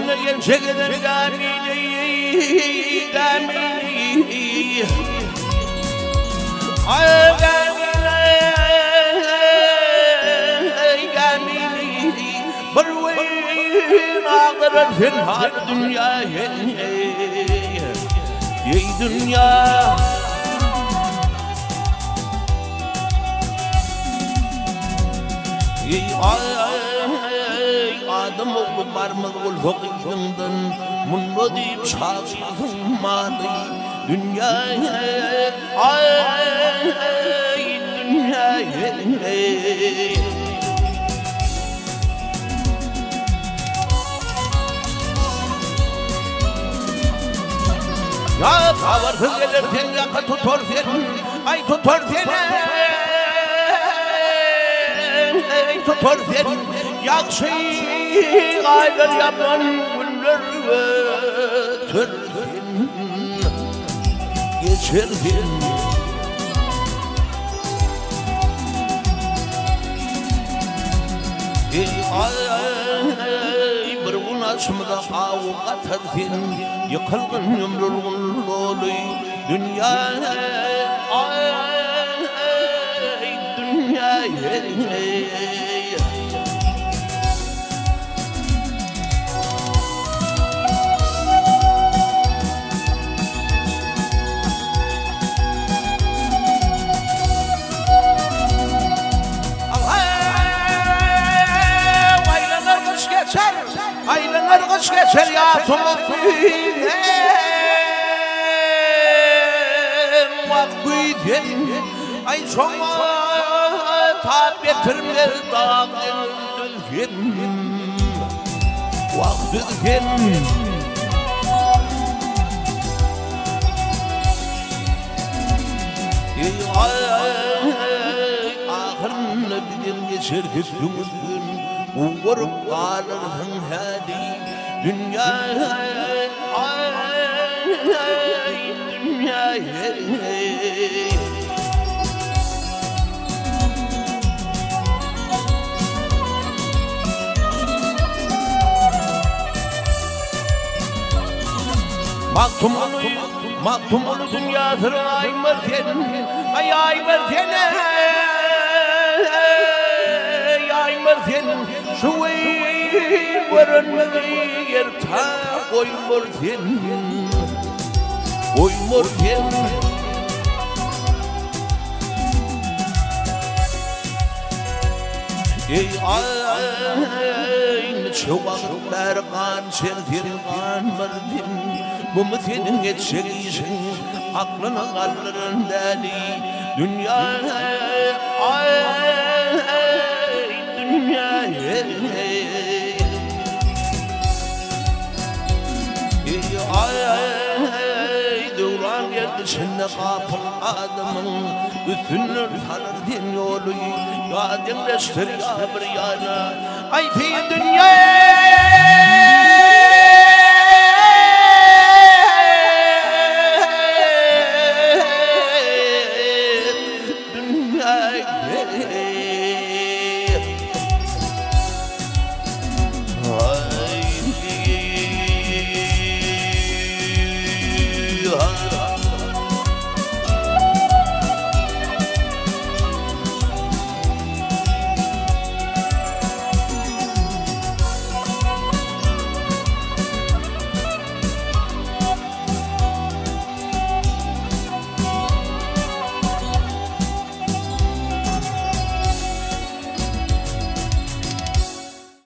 Yine gerçekten gamili Ay gamili Barwin ağların finhal dünya Ey dünya Ey Adam oğlu barmaz ol fakirliğinden Munlu deyip şaşırmalı Dünya dünya Ya tavarsız gelirken yakı tutar seni Ay tutar seni Ay tutar seni Yakşı aylar yapan günler götürsün Geçirsin Bir gün açmada avukat etsin Yıkılgın ömrün lolu Dünya dünya Aylanlar kış geçer ya tumutluyum Vakkuydum Ay çoğuma tab getirmez dağın dülgüm Vakdülgüm Ahırını bilir geçer küstümüzün Uğurup kalırsın hadi dünya dünya Maktumunu dünyasını aymır senin aymır senin aymır senin Şu görünmedi yerta koymur senin koymur senin Ey aynı çoğallar kan serdirin kan mırdim Bu mu senin geçeceksin aklına kaldırın deli Dünya dünya Duran geldi şimdi kapıl adamın Üstünü tanır din yolu Ya dinleştir ya bir yana Ay fi dünya